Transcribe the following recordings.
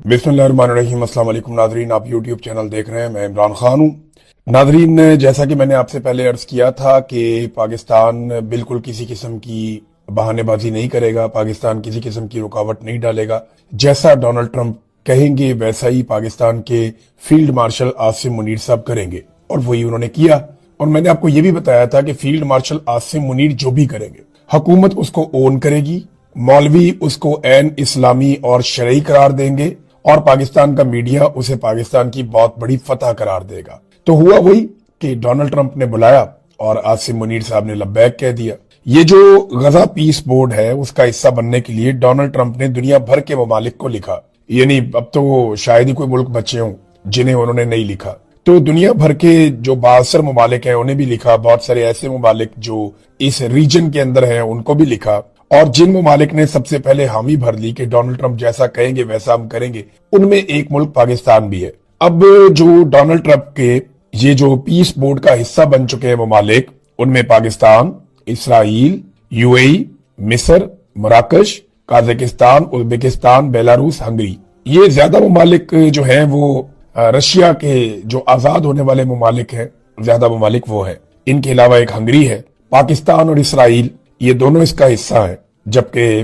बिस्मिल्लाहिर्रहमानिर्रहीम। अस्सलाम वालेकुम नाजरीन, आप यूट्यूब चैनल देख रहे हैं, मैं इमरान खान हूँ। नाजरीन, जैसा कि मैंने आपसे पहले अर्ज किया था कि पाकिस्तान बिल्कुल किसी किस्म की बहानेबाजी नहीं करेगा, पाकिस्तान किसी किस्म की रुकावट नहीं डालेगा। जैसा डोनाल्ड ट्रंप कहेंगे वैसा ही पाकिस्तान के फील्ड मार्शल आसिम मुनीर साहब करेंगे, और वही उन्होंने किया। और मैंने आपको ये भी बताया था कि फील्ड मार्शल आसिम मुनीर जो भी करेंगे, हुकूमत उसको ओन करेगी, मौलवी उसको एन इस्लामी और शरई करार देंगे, और पाकिस्तान का मीडिया उसे पाकिस्तान की बहुत बड़ी फतह करार देगा। तो हुआ वही कि डोनाल्ड ट्रंप ने बुलाया और आसिम मुनीर साहब ने लब्बैक कह दिया। ये जो गजा पीस बोर्ड है उसका हिस्सा बनने के लिए डोनाल्ड ट्रंप ने दुनिया भर के ममालिक को लिखा, यानी अब तो शायद ही कोई मुल्क बचे हों जिन्हें उन्होंने नहीं लिखा। तो दुनिया भर के जो 62 ममालिक हैं उन्हें भी लिखा, बहुत सारे ऐसे ममालिक जो इस रीजन के अंदर हैं उनको भी लिखा, और जिन ममालिक ने सबसे पहले हामी भर ली कि डोनाल्ड ट्रंप जैसा कहेंगे वैसा हम करेंगे, उनमें एक मुल्क पाकिस्तान भी है। अब जो डोनाल्ड ट्रंप के ये जो पीस बोर्ड का हिस्सा बन चुके हैं ममालिक, उनमें पाकिस्तान, इसराइल, यूएई, मिस्र, मराकश, काजाकिस्तान, उज्बेकिस्तान, बेलारूस, हंगरी, ये ज्यादा ममालिक जो हैं वो रशिया के जो आजाद होने वाले ममालिक हैं, ज्यादा ममालिक वो है। इनके अलावा एक हंगरी है। पाकिस्तान और इसराइल ये दोनों इसका हिस्सा है, जबकि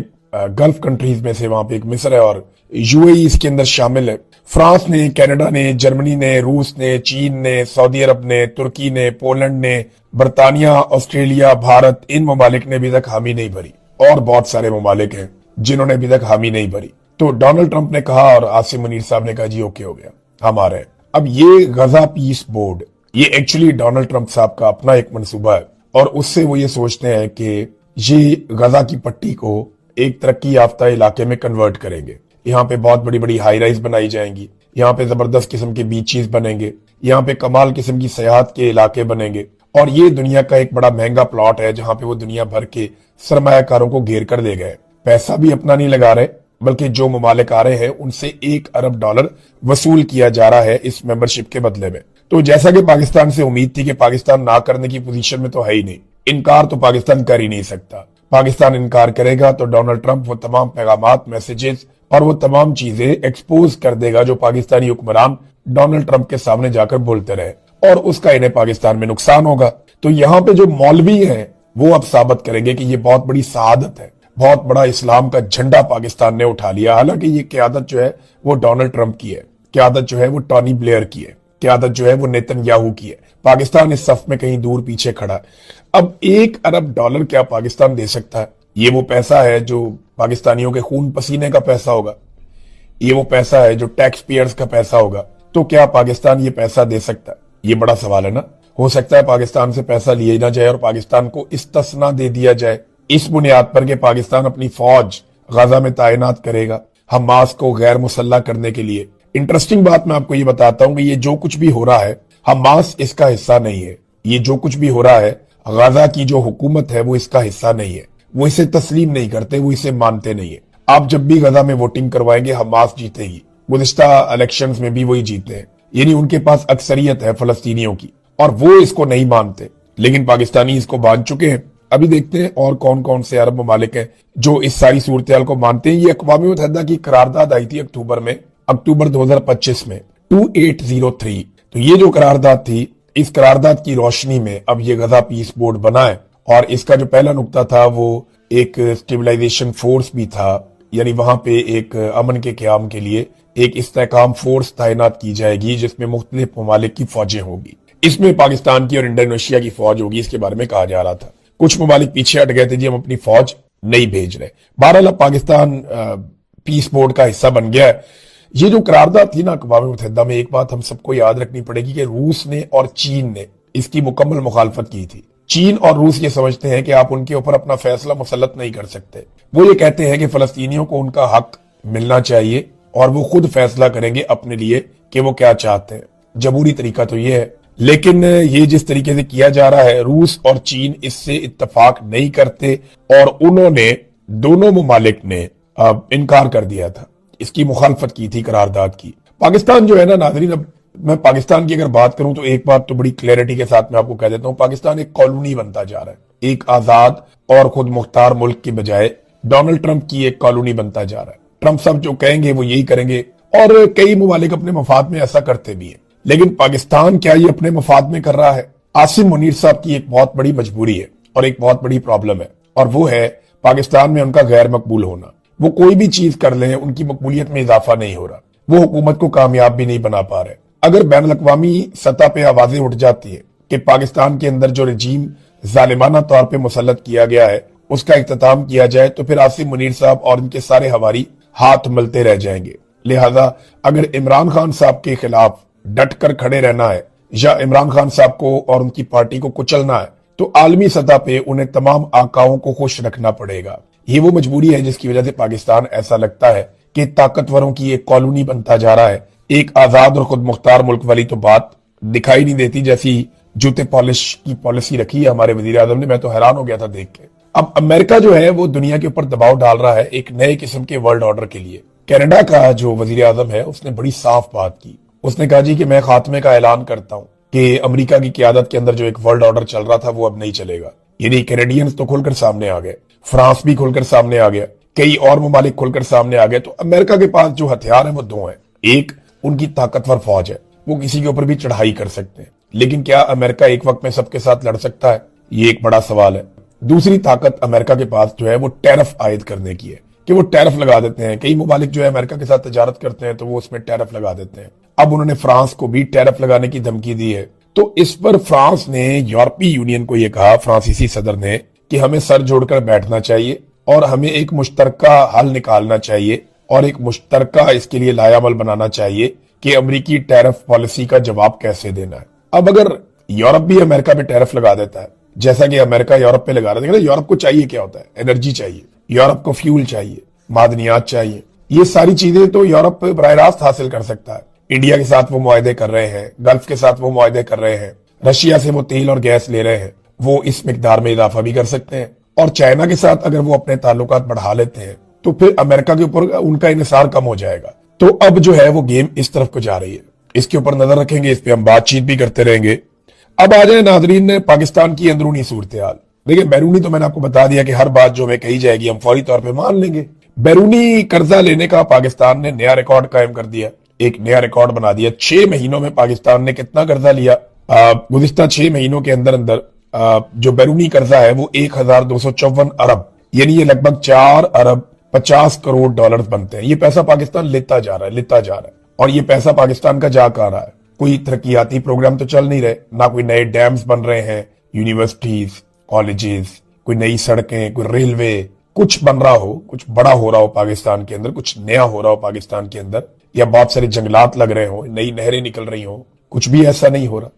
गल्फ कंट्रीज में से वहां पे एक मिस्र है और यूएई इसके अंदर शामिल है। फ्रांस ने, कनाडा ने, जर्मनी ने, रूस ने, चीन ने, सऊदी अरब ने, तुर्की ने, पोलैंड ने, बरतानिया, ऑस्ट्रेलिया, भारत, इन ममालिक ने अभी तक हामी नहीं भरी, और बहुत सारे ममालिक हैं जिन्होंने अभी तक हामी नहीं भरी। तो डोनाल्ड ट्रंप ने कहा और आसिम मुनीर साहब ने कहा जी ओके हो गया, हम आ रहे हैं। अब ये गजा पीस बोर्ड, ये एक्चुअली डोनाल्ड ट्रंप साहब का अपना एक मंसूबा है, और उससे वो ये सोचते हैं कि ये गजा की पट्टी को एक तरक्की याफ्ता इलाके में कन्वर्ट करेंगे। यहाँ पे बहुत बड़ी बड़ी हाई राइज बनाई जाएंगी, यहाँ पे जबरदस्त किस्म के बीचेस बनेंगे, यहाँ पे कमाल किस्म की सयाहत के इलाके बनेंगे, और ये दुनिया का एक बड़ा महंगा प्लॉट है जहां पे वो दुनिया भर के सरमायाकारों को घेर कर दे गए। पैसा भी अपना नहीं लगा रहे, बल्कि जो ममालिक आ रहे हैं उनसे $1 अरब वसूल किया जा रहा है इस मेंबरशिप के बदले में। तो जैसा कि पाकिस्तान से उम्मीद थी कि पाकिस्तान ना करने की पोजीशन में तो है ही नहीं, इनकार तो पाकिस्तान कर ही नहीं सकता। पाकिस्तान इनकार करेगा तो डोनाल्ड ट्रंप वो तमाम पैगामात, मैसेजेस और वो तमाम चीजें एक्सपोज कर देगा जो पाकिस्तानी हुक्मरान डोनाल्ड ट्रंप के सामने जाकर बोलते रहे, और उसका इन्हें पाकिस्तान में नुकसान होगा। तो यहाँ पे जो मौलवी हैं वो अब साबित करेंगे कि ये बहुत बड़ी सआदत है, बहुत बड़ा इस्लाम का झंडा पाकिस्तान ने उठा लिया। हालांकि ये क़यादत जो है वो डोनाल्ड ट्रंप की है, क़यादत जो है वो टॉनी ब्लेयर की है, क़यादत जो है वो नेतन्याहू की है। पाकिस्तान इस सफ में कहीं दूर पीछे खड़ा है। अब $1 अरब क्या पाकिस्तान दे सकता है? ये वो पैसा है जो पाकिस्तानियों के खून पसीने का पैसा होगा, ये वो पैसा है जो टैक्स पेयर्स का पैसा होगा। तो क्या पाकिस्तान ये पैसा दे सकता है? ये बड़ा सवाल है ना। हो सकता है पाकिस्तान से पैसा लिए ना जाए और पाकिस्तान को इस्तिस्ना दे दिया जाए इस बुनियाद पर कि पाकिस्तान अपनी फौज गजा में तैनात करेगा हमास को गैर मुसल्ला करने के लिए। इंटरेस्टिंग बात मैं आपको ये बताता हूं कि ये जो कुछ भी हो रहा है हमास इसका हिस्सा नहीं है। ये जो कुछ भी हो रहा है गजा की जो हुकूमत है वो इसका हिस्सा नहीं है, वो इसे तस्लीम नहीं करते, वो इसे मानते नहीं है। आप जब भी गजा में वोटिंग करवाएंगे हमास जीतेगी, गुज़िश्ता इलेक्शंस में भी वही जीते हैं, यानी उनके पास अक्सरियत है फलस्तीनियों की, और वो इसको नहीं मानते, लेकिन पाकिस्तानी इसको मान चुके हैं। अभी देखते हैं और कौन कौन से अरब ममालिक हैं जो इस सारी सूरत को मानते हैं। ये अक़वाम मुत्तहिदा की करारदाद आई थी अक्टूबर 2025 में 2803। तो ये जो करारदाद थी, इस करारदाद की रोशनी में अब ये गजा पीस बोर्ड बना है, और इसका जो पहला नुक्ता था वो एक स्टेबलाइजेशन फोर्स भी था, यानी वहां पे एक अमन के क़याम के लिए एक इस्तेहकाम फोर्स तैनात की जाएगी जिसमें मुख्तलिफ ममालिक की फौजें होगी। इसमें पाकिस्तान की और इंडोनेशिया की फौज होगी, इसके बारे में कहा जा रहा था। कुछ ममालिक पीछे हट गए थे जी, हम अपनी फौज नहीं भेज रहे। बहरहाल अब पाकिस्तान पीस बोर्ड का हिस्सा बन गया है। ये जो करारदाद थी ना अक़वाम मुत्तहिदा में, एक बात हम सबको याद रखनी पड़ेगी कि रूस ने और चीन ने इसकी मुकम्मल मुखालफत की थी। चीन और रूस ये समझते हैं कि आप उनके ऊपर अपना फैसला मुसल्लत नहीं कर सकते। वो ये कहते हैं कि फलस्तीनियों को उनका हक मिलना चाहिए और वो खुद फैसला करेंगे अपने लिए कि वो क्या चाहते हैं। जमहूरी तरीका तो ये है, लेकिन ये जिस तरीके से किया जा रहा है, रूस और चीन इससे इत्तफाक नहीं करते, और उन्होंने दोनों ममालिक ने इनकार कर दिया था, इसकी मुखालफत की थी करारदाद की। पाकिस्तान जो है ना नाज़रीन, अब मैं पाकिस्तान की अगर बात करूं तो एक बात तो बड़ी क्लैरिटी के साथ मैं आपको कह देता हूं, पाकिस्तान एक कॉलोनी बनता जा रहा है। एक आजाद और खुद मुख्तार मुल्क की बजाय डोनाल्ड ट्रंप की एक कॉलोनी बनता जा रहा है। ट्रंप साहब जो कहेंगे वो यही करेंगे, اور کئی ممالک اپنے مفاد میں ایسا کرتے بھی ہیں، لیکن پاکستان کیا یہ اپنے مفاد میں کر رہا ہے؟ عاصم منیر صاحب کی ایک بہت بڑی مجبوری ہے اور ایک بہت بڑی پرابلم ہے، اور وہ ہے پاکستان میں ان کا غیر مقبول ہونا۔ وہ کوئی بھی چیز کر لیں، ان کی مقبولیت میں اضافہ نہیں ہو رہا، وہ حکومت کو کامیاب بھی نہیں بنا پا رہے۔ اگر بین الاقوامی سطح پہ آوازیں اٹھ جاتی ہیں کہ پاکستان کے اندر جو رجیم ظالمانہ طور پہ مسلط کیا گیا ہے اس کا اختتام کیا جائے، تو پھر عاصم منیر صاحب اور ان کے سارے ہواری ہاتھ ملتے رہ جائیں گے۔ لہذا اگر عمران خان صاحب کے خلاف ڈٹ کر کھڑے رہنا ہے یا عمران خان صاحب کو اور ان کی پارٹی کو کچلنا ہے تو عالمی سطح پہ انہیں تمام آقاؤں کو خوش رکھنا پڑے گا۔ یہ وہ مجبوری ہے جس کی وجہ سے پاکستان ایسا لگتا ہے کہ طاقتوروں کی ایک کالونی بنتا جا رہا ہے۔ ایک آزاد اور خود مختار ملک والی تو بات دکھائی نہیں دیتی جیسی جوتے پالش کی پالیسی رکھی ہے ہمارے وزیر اعظم نے، میں تو حیران ہو گیا تھا دیکھ کے۔ اب امریکہ جو ہے وہ دنیا کے اوپر دباؤ ڈال رہا ہے ایک نئے قسم کے ورلڈ آرڈر کے لیے۔ کینیڈا کا جو وزیر اعظم ہے اس نے بڑی صاف بات کی، اس نے کہا جی کہ میں خاتمے کا اعلان کرتا ہوں کہ امریکہ کی قیادت کے اندر جو ایک ورلڈ آرڈر چل رہا تھا وہ اب نہیں چلے گا۔ یعنی کینیڈینز تو کھل کر سامنے آ گئے، فرانس بھی کھل کر سامنے آ گیا، کئی اور ممالک کھل کر سامنے آ گئے۔ تو امریکہ کے پاس جو ہتھیار ہیں وہ دو ہیں، ایک ان کی طاقتور فوج ہے، وہ کسی کے اوپر بھی چڑھائی کر سکتے ہیں، لیکن کیا امریکہ ایک وقت میں سب کے ساتھ لڑ سکتا ہے؟ یہ ایک بڑا سوال ہے۔ دوسری طاقت امریکہ کے پاس جو ہے وہ ٹیرف عائد کرنے کی ہے کہ وہ ٹیرف لگا دیتے ہیں۔ کئی ممالک جو ہے امریکہ کے ساتھ تجارت کرتے ہیں تو وہ اس میں ٹیرف لگا دیتے ہیں۔ اب انہوں نے فرانس کو بھی ٹیرف لگانے کی دھمکی دی ہے، تو اس پر فرانس نے یورپی یونین کو یہ کہا، فرانسیسی صدر نے، کہ ہمیں سر جوڑ کر بیٹھنا چاہیے اور ہمیں ایک مشترکہ حل نکالنا چاہیے اور ایک مشترکہ اس کے لیے لائحہ عمل بنانا چاہیے کہ امریکی ٹیرف پالیسی کا جواب کیسے دینا ہے۔ اب اگر یورپ بھی امریکہ پہ ٹیرف لگا دیتا ہے جیسا کہ امریکہ یورپ پہ لگا رہا ہے، یورپ کو چاہیے کیا ہوتا ہے؟ انرجی چاہیے، یورپ کو فیول چاہیے، معدنیات چاہیے، یہ ساری چیزیں تو یورپ براہ راست حاصل کر سکتا ہے۔ انڈیا کے ساتھ وہ معاہدے کر رہے ہیں، گلف کے ساتھ وہ معاہدے کر رہے ہیں، رشیا سے وہ تیل اور گیس لے رہے ہیں، وہ اس مقدار میں اضافہ بھی کر سکتے ہیں، اور چائنا کے ساتھ اگر وہ اپنے تعلقات بڑھا لیتے ہیں تو پھر امریکہ کے اوپر ان کا انحصار کم ہو جائے گا۔ تو اب جو ہے وہ گیم اس طرف کو جا رہی ہے، اس کے اوپر نظر رکھیں گے، اس پہ ہم بات چیت بھی کرتے رہیں گے۔ اب آ جائیں ناظرین پاکستان کی اندرونی صورتحال۔ دیکھیں بیرونی تو میں نے آپ کو بتا دیا کہ ہر بات جو ہمیں کہی جائے گی ہم فوری طور پہ مان لیں گے۔ بیرونی قرضہ لینے کا پاکستان نے نیا ریکارڈ قائم کر دیا، ایک نیا ریکارڈ بنا دیا۔ 6 مہینوں میں پاکستان نے کتنا قرضہ لیا؟ گزشتہ 6 مہینوں کے اندر جو بیرونی قرضہ ہے وہ 1254 ارب، یعنی یہ لگ بھگ 4 ارب 50 کروڑ ڈالر بنتے ہیں۔ یہ پیسہ پاکستان لیتا جا رہا ہے اور یہ پیسہ پاکستان کا جا کہاں رہا ہے؟ کوئی ترقیاتی پروگرام تو چل نہیں رہے، نہ کوئی نئے ڈیمز بن رہے ہیں، یونیورسٹیز، کالجز، کوئی نئی سڑکیں، کوئی ریلوے، کچھ بن رہا ہو، کچھ بڑا ہو رہا ہو پاکستان کے اندر، کچھ نیا ہو رہا ہو پاکستان کے اندر، یا بہت سارے جنگلات لگ رہے ہوں، نئی نہریں نکل رہی ہوں، کچھ بھی ایسا نہیں ہو رہا۔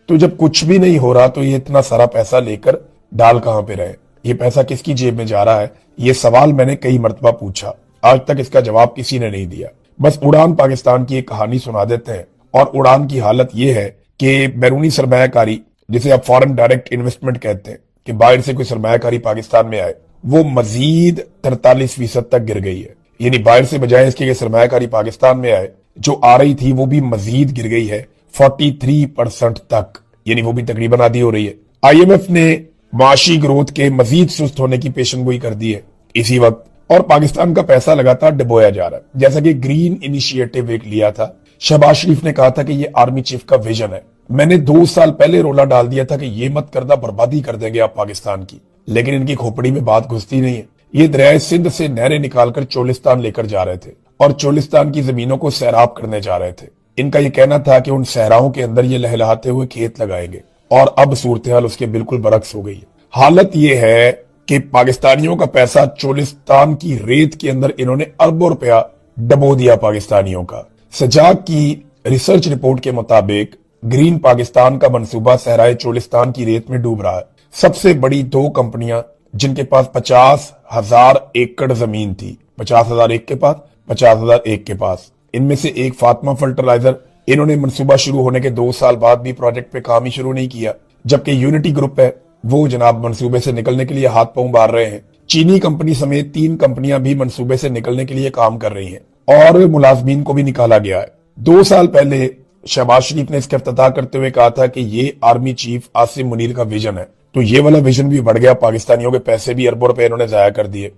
تو جب کچھ بھی نہیں ہو رہا تو یہ اتنا سارا پیسہ لے کر ڈال کہاں پہ رہے؟ یہ پیسہ کس کی جیب میں جا رہا ہے؟ یہ سوال میں نے کئی مرتبہ پوچھا، آج تک اس کا جواب کسی نے نہیں دیا۔ بس اڑان پاکستان کی ایک کہانی سنا دیتے ہیں، اور اڑان کی حالت یہ ہے کہ بیرونی سرمایہ کاری، جسے آپ فارن ڈائریکٹ انویسٹمنٹ کہتے ہیں، کہ باہر سے کوئی سرمایہ کاری پاکستان میں آئے، وہ مزید 43% تک گر گئی ہے۔ یعنی باہر سے بجائے اس کے کہ سرمایہ کاری پاکستان میں آئے، جو آ رہی تھی وہ بھی مزید گر گئی ہے 43% تک، یعنی وہ بھی تقریباً آدھی ہو رہی ہے۔ آئی ایم ایف نے معاشی گروتھ کے مزید سست ہونے کی پیشن گوئی کر دی ہے اسی وقت، اور پاکستان کا پیسہ لگاتار ڈبویا جا رہا ہے۔ جیسا کہ گرین انیشیٹو ایک لیا تھا، شہباز شریف نے کہا تھا کہ یہ آرمی چیف کا ویژن ہے۔ میں نے 2 سال پہلے رولا ڈال دیا تھا کہ یہ مت کردہ بربادی کر دیں گے آپ پاکستان کی، لیکن ان کی کھوپڑی میں بات گھستی نہیں ہے۔ یہ دریائے سندھ سے نہریں نکال کر چولستان لے کر جا رہے تھے اور چولستان کی زمینوں کو سیراب کرنے جا رہے تھے۔ ان کا یہ کہنا تھا کہ ان صحراؤں کے اندر یہ لہلہاتے ہوئے کھیت لگائیں گے، اور اب صورتحال اس کے بالکل برعکس ہو گئی ہے۔ حالت یہ ہے کہ پاکستانیوں کا پیسہ چولستان کی ریت کے اندر انہوں نے اربوں روپیہ ڈبو دیا پاکستانیوں کا۔ سجاگ کی ریسرچ رپورٹ کے مطابق گرین پاکستان کا منصوبہ صحرائے چولستان کی ریت میں ڈوب رہا ہے۔ سب سے بڑی 2 کمپنیاں جن کے پاس 50,000 ایکڑ زمین تھی، 50,000 ایک کے پاس، 50,000 ایک کے پاس، ان میں سے ایک فاطمہ فرٹیلائزر، انہوں نے منصوبہ شروع ہونے کے 2 سال بعد بھی پروجیکٹ پہ کام ہی شروع نہیں کیا، جبکہ یونٹی گروپ ہے وہ جناب منصوبے سے نکلنے کے لیے ہاتھ پاؤں مار رہے ہیں۔ چینی کمپنی سمیت 3 کمپنیاں بھی منصوبے سے نکلنے کے لیے کام کر رہی ہیں اور ملازمین کو بھی نکالا گیا ہے۔ 2 سال پہلے شہباز شریف نے اس کا افتتاح کرتے ہوئے کہا تھا کہ یہ آرمی چیف عاصم منیر کا ویژن ہے، تو یہ والا ویژن بھی بڑھ گیا، پاکستانیوں کے پیسے بھی اربوں روپے انہوں نے ضائع کر دیے۔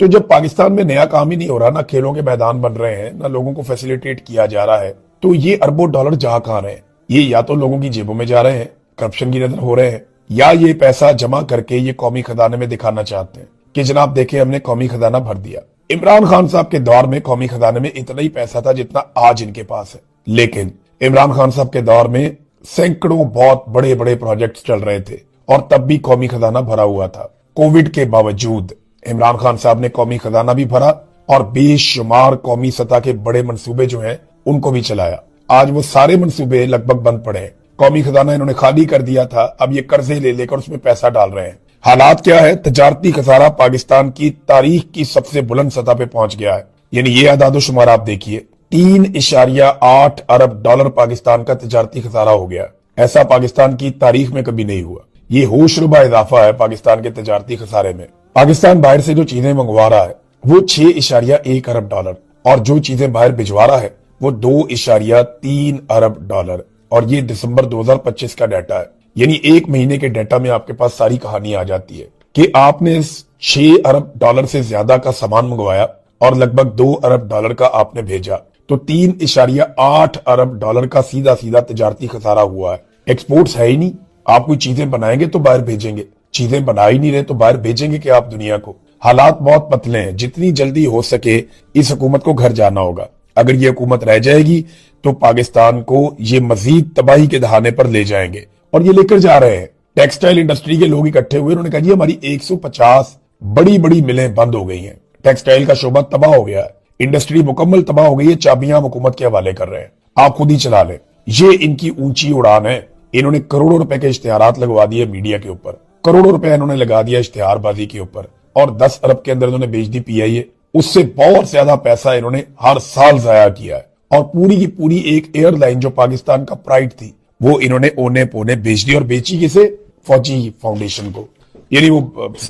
तो जब पाकिस्तान में नया काम ही नहीं हो रहा, ना खेलों के मैदान बन रहे हैं, ना लोगों को फैसिलिटेट किया जा रहा है, तो ये अरबों डॉलर जा कहां रहे हैं? ये या तो लोगों की जेबों में जा रहे हैं, करप्शन की नजर हो रहे हैं, या ये पैसा जमा करके ये कौमी खजाने में दिखाना चाहते हैं कि जनाब देखें हमने कौमी खजाना भर दिया। इमरान खान साहब के दौर में कौमी खजाने में इतना ही पैसा था जितना आज इनके पास है, लेकिन इमरान खान साहब के दौर में सैकड़ों बहुत बड़े बड़े प्रोजेक्ट्स चल रहे थे और तब भी कौमी खजाना भरा हुआ था। कोविड के बावजूद इमरान खान साहब ने कौमी खजाना भी भरा और बेशुमार कौमी सतह के बड़े मंसूबे जो हैं उनको भी चलाया। आज वो सारे मंसूबे लगभग बंद पड़े हैं। कौमी खजाना इन्होंने खाली कर दिया था, अब ये कर्जे ले लेकर उसमें पैसा डाल रहे हैं। हालात क्या है? तजारती खसारा पाकिस्तान की तारीख की सबसे बुलंद सतह पे पहुंच गया है। यानी ये आदादो शुमार आप देखिए, 3.8 अरब डॉलर पाकिस्तान का तजारती खसारा हो गया। ऐसा पाकिस्तान की तारीख में कभी नहीं हुआ। ये होशरुबा इजाफा है पाकिस्तान के तजारती खसारे में। पाकिस्तान बाहर से जो चीजें मंगवा रहा है वो 6.1 अरब डॉलर और जो चीजें बाहर भिजवा रहा है वो 2.3 अरब डॉलर, और ये दिसंबर 2025 का डाटा है। यानी एक महीने के डाटा में आपके पास सारी कहानी आ जाती है कि आपने 6 अरब डॉलर से ज्यादा का सामान मंगवाया और लगभग 2 अरब डॉलर का आपने भेजा, तो 3.8 अरब डॉलर का सीधा सीधा तजारती खसारा हुआ है। एक्सपोर्ट्स है ही नहीं। आप कोई चीजें बनाएंगे तो बाहर भेजेंगे, चीजें बना ही नहीं रहे तो बाहर भेजेंगे कि आप दुनिया को। हालात बहुत पतले हैं। जितनी जल्दी हो सके इस हुकूमत को घर जाना होगा। अगर ये हुकूमत रह जाएगी तो पाकिस्तान को ये मजीद तबाही के दहाने पर ले जाएंगे, और ये लेकर जा रहे हैं। टेक्सटाइल इंडस्ट्री के लोग इकट्ठे हुए, उन्होंने कहा जी हमारी 150 बड़ी बड़ी मिलें बंद हो गई हैं, टेक्सटाइल का शोबा तबाह हो गया है, इंडस्ट्री मुकम्मल तबाह हो गई है, चाबियां हुकूमत के हवाले कर रहे हैं, आप खुद ही चला लें। ये इनकी ऊंची उड़ान है। इन्होंने करोड़ों रुपए के इश्तिहारात लगवा दिए मीडिया के ऊपर, करोड़ों रुपए इन्होंने लगा दिया इश्तिहारबाजी के ऊपर, और 10 अरब के अंदर इन्होंने बेच दी पीआईए। उससे बहुत ज्यादा पैसा इन्होंने हर साल जाया किया है, और पूरी की पूरी एक एयरलाइन जो पाकिस्तान का प्राइड थी वो इन्होंने ओने पोने बेच दी। और बेची किसे? फौजी फाउंडेशन को। यानी वो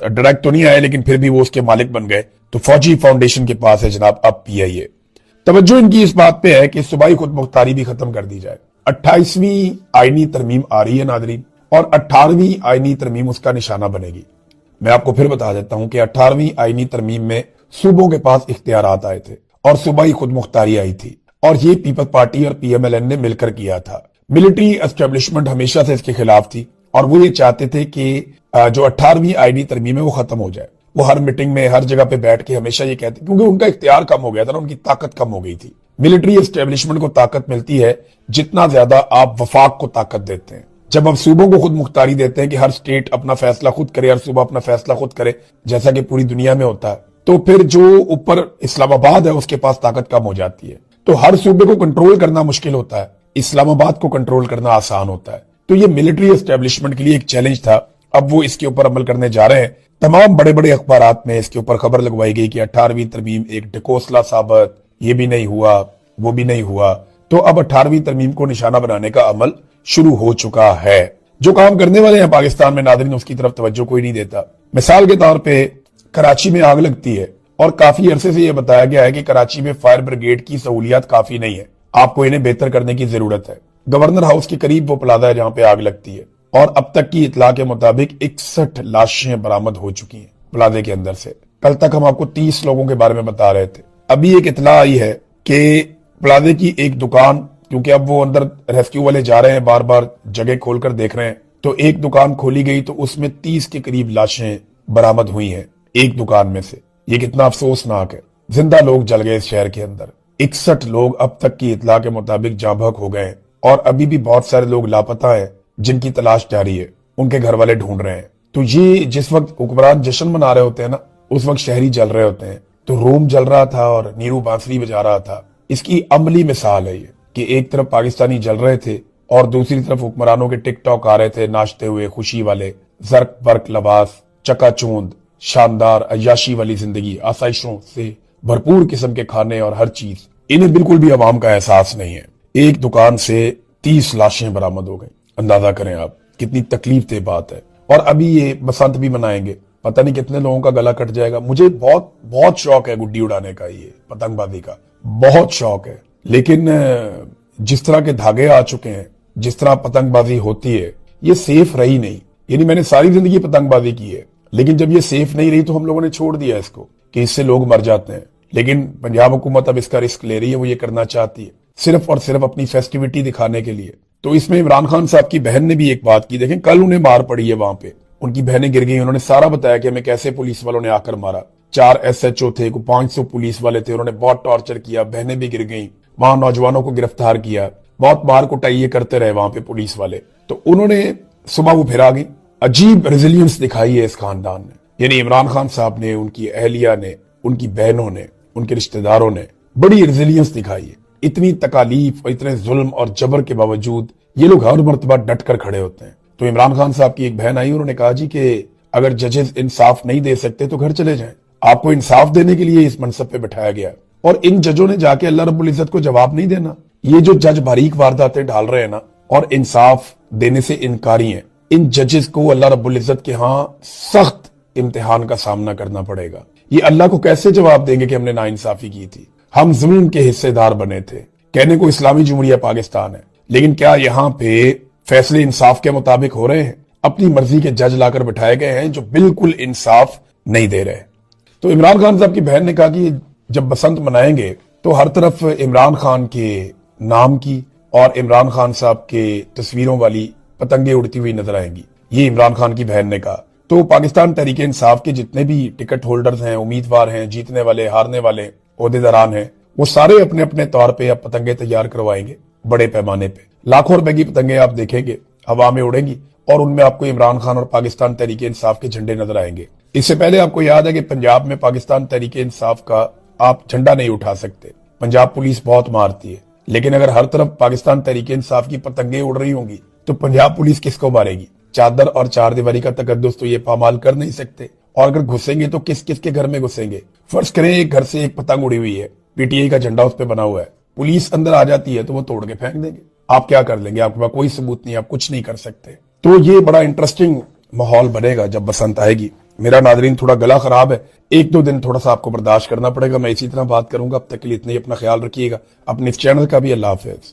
डायरेक्ट तो नहीं आए लेकिन फिर भी वो उसके मालिक बन गए। तो फौजी फाउंडेशन के पास है जनाब अब पीआईए। तवज्जो इनकी इस बात पे है कि सूबाई खुद मुख्तारी भी खत्म कर दी जाए। 28वीं आईनी तरमीम आ रही है नादरीन, और 18वीं आईनी तरमीम उसका निशाना बनेगी। मैं आपको फिर बता देता हूं कि 18वीं आईनी तरमीम में सूबों के पास इख्तियारात आए थे और सूबाई खुद मुख्तारी आई थी, और ये पीपल्स पार्टी और पीएमएलएन ने मिलकर किया था। मिलिट्री एस्टेब्लिशमेंट हमेशा से इसके खिलाफ थी, और वो ये चाहते थे कि जो 18वीं आईनी तरमीम है वो खत्म हो जाए। वो हर मीटिंग में हर जगह पे बैठ के हमेशा ये कहते, क्योंकि उनका इख्तियार कम हो गया था ना, उनकी ताकत कम हो गई थी। मिलिट्री एस्टेब्लिशमेंट को ताकत मिलती है जितना ज्यादा आप वफाक को ताकत देते हैं। जब आप सूबों को खुद मुख्तारी देते हैं कि हर स्टेट अपना फैसला खुद करे, हर सूबा अपना फैसला खुद करे, जैसा कि पूरी दुनिया में होता है, तो फिर जो ऊपर इस्लामाबाद है उसके पास ताकत कम हो जाती है। तो हर सूबे को कंट्रोल करना मुश्किल होता है, इस्लामाबाद को कंट्रोल करना आसान होता है। तो ये मिलिट्री एस्टेब्लिशमेंट के लिए एक चैलेंज था। अब वो इसके ऊपर अमल करने जा रहे हैं। तमाम बड़े बड़े अखबारात में इसके ऊपर खबर लगवाई गई कि 18वीं तरमीम एक ढकोसला साबित, ये भी नहीं हुआ, वो भी नहीं हुआ। तो अब 18वीं तरमीम को निशाना बनाने का अमल शुरू हो चुका है। जो काम करने वाले हैं पाकिस्तान में नाज़रीन, उसकी तरफ तवज्जो कोई नहीं देता। मिसाल के तौर पे कराची में आग लगती है, और काफी अरसे से यह बताया गया है कि कराची में फायर ब्रिगेड की सहूलियात काफी नहीं है, आपको इन्हें बेहतर करने की जरूरत है। गवर्नर हाउस के करीब वो प्लाजा है जहां पे आग लगती है, और अब तक की इतला के मुताबिक 61 लाशें बरामद हो चुकी हैं प्लाजे के अंदर से। कल तक हम आपको 30 लोगों के बारे में बता रहे थे। अभी एक इतला आई है कि प्लाजे की एक दुकान, क्योंकि अब वो अंदर रेस्क्यू वाले जा रहे हैं, बार बार जगह खोलकर देख रहे हैं, तो एक दुकान खोली गई तो उसमें 30 के करीब लाशें बरामद हुई हैं एक दुकान में से। ये कितना अफसोसनाक है। जिंदा लोग जल गए इस शहर के अंदर। 61 लोग अब तक की इतला के मुताबिक जाँ बहक हो गए, और अभी भी बहुत सारे लोग लापता हैं जिनकी तलाश जारी है, उनके घर वाले ढूंढ रहे हैं। तो ये जिस वक्त हुक्मरान जश्न मना रहे होते हैं ना, उस वक्त शहरी जल रहे होते हैं। तो रोम जल रहा था और नीरू बांसुरी बजा रहा था। इसकी अमली मिसाल है ये कि एक तरफ पाकिस्तानी जल रहे थे और दूसरी तरफ हुक्मरानों के टिकटॉक आ रहे थे नाचते हुए, खुशी वाले, जर्क बर्क लबास, चकाचौंध, शानदार अय्याशी वाली जिंदगी, आसाइशों से भरपूर किस्म के खाने और हर चीज। इन्हें बिल्कुल भी अवाम का एहसास नहीं है। एक दुकान से 30 लाशें बरामद हो गई। अंदाजा करें आप कितनी तकलीफ दे बात है। और अभी ये बसंत भी मनाएंगे, पता नहीं कितने लोगों का गला कट जाएगा। मुझे बहुत बहुत शौक है गुड्डी उड़ाने का, ये पतंगबाजी का बहुत शौक है, लेकिन जिस तरह के धागे आ चुके हैं, जिस तरह पतंगबाजी होती है, ये सेफ रही नहीं। यानी मैंने सारी जिंदगी पतंगबाजी की है, लेकिन जब ये सेफ नहीं रही तो हम लोगों ने छोड़ दिया इसको। کہ اس سے لوگ مر جاتے ہیں، لیکن پنجاب حکومت اب اس کا رسک لے رہی ہے، وہ یہ کرنا چاہتی ہے صرف اور صرف اپنی فیسٹیوٹی دکھانے کے لیے۔ تو اس میں عمران خان صاحب کی بہن نے بھی ایک بات کی، دیکھیں کل انہیں مار پڑی ہے وہاں پہ، ان کی بہنیں گر گئی، انہوں نے سارا بتایا کہ ہمیں کیسے پولیس والوں نے آ کر مارا، 4 SHO تھے، 500 پولیس والے تھے، انہوں نے بہت ٹارچر کیا، بہنیں بھی گر گئیں، وہاں نوجوانوں کو گرفتار کیا، بہت مار کٹائی کرتے رہے وہاں پہ پولیس والے۔ تو انہوں نے صبح وہ پھر آ گئی، عجیب ریزیلینس دکھائی ہے اس خاندان نے، یعنی عمران خان صاحب نے، ان کی اہلیہ نے، ان کی بہنوں نے، ان کے رشتہ داروں نے بڑی ریزیلینس دکھائی ہے۔ اتنی تکالیف اور اتنے ظلم اور جبر کے باوجود یہ لوگ ہر مرتبہ ڈٹ کر کھڑے ہوتے ہیں۔ تو عمران خان صاحب کی ایک بہن آئی، انہوں نے کہا جی کہ اگر ججز انصاف نہیں دے سکتے تو گھر چلے جائیں، آپ کو انصاف دینے کے لیے اس منصب پہ بٹھایا گیا، اور ان ججوں نے جا کے اللہ رب العزت کو جواب نہیں دینا۔ یہ جو جج باریک وارداتیں ڈال رہے ہیں نا اور انصاف دینے سے انکاری ہیں، ان ججز کو اللہ رب العزت کے ہاں سخت امتحان کا سامنا کرنا پڑے گا۔ یہ اللہ کو کیسے جواب دیں گے کہ ہم نے ناانصافی کی تھی، ہم ظلم کے حصے دار بنے تھے۔ کہنے کو اسلامی جمہوریہ پاکستان ہے، لیکن کیا یہاں پہ فیصلے انصاف کے مطابق ہو رہے ہیں؟ اپنی مرضی کے جج لا کر بٹھائے گئے ہیں جو بالکل انصاف نہیں دے رہے۔ تو عمران خان صاحب کی بہن نے کہا کہ جب بسنت منائیں گے تو ہر طرف عمران خان کے نام کی اور عمران خان صاحب کے تصویروں والی پتنگیں اڑتی ہوئی نظر آئیں گی، یہ عمران خان کی بہن نے کہا۔ تو پاکستان تحریک انصاف کے جتنے بھی ٹکٹ ہولڈرز ہیں، امیدوار ہیں، جیتنے والے ہارنے والے عہدیداران ہیں، وہ سارے اپنے اپنے طور پہ اب پتنگیں تیار کروائیں گے بڑے پیمانے پہ۔ لاکھوں روپے کی پتنگیں آپ دیکھیں گے ہوا میں اڑیں گی، اور ان میں آپ کو عمران خان اور پاکستان تحریک انصاف کے جھنڈے نظر آئیں گے۔ اس سے پہلے آپ کو یاد ہے کہ پنجاب میں پاکستان تحریک انصاف کا آپ جھنڈا نہیں اٹھا سکتے، پنجاب پولیس بہت مارتی ہے، لیکن اگر ہر طرف پاکستان تحریک انصاف کی پتنگیں اڑ رہی ہوں گی تو پنجاب پولیس کس کو مارے گی؟ چادر اور چار دیواری کا تقدس تو یہ پامال کر نہیں سکتے، اور اگر گھسیں گے تو کس کس کے گھر میں گھسیں گے؟ فرض کریں ایک گھر سے ایک پتنگ اڑی ہوئی ہے، PTI کا جھنڈا اس پہ بنا ہوا ہے، پولیس اندر آ جاتی ہے تو وہ توڑ کے پھینک دیں گے، آپ کیا کر لیں گے؟ آپ کے پاس کوئی ثبوت نہیں، آپ کچھ نہیں کر سکتے۔ تو یہ بڑا انٹرسٹنگ ماحول بنے گا جب بسنت آئے گی۔ میرا ناظرین تھوڑا گلا خراب ہے، 1-2 دن تھوڑا سا آپ کو برداشت کرنا پڑے گا، میں اسی طرح بات کروں گا۔ اب تک کے لیے اتنا ہی، اپنا خیال رکھیے گا، اپنے اس چینل کا بھی۔ اللہ حافظ۔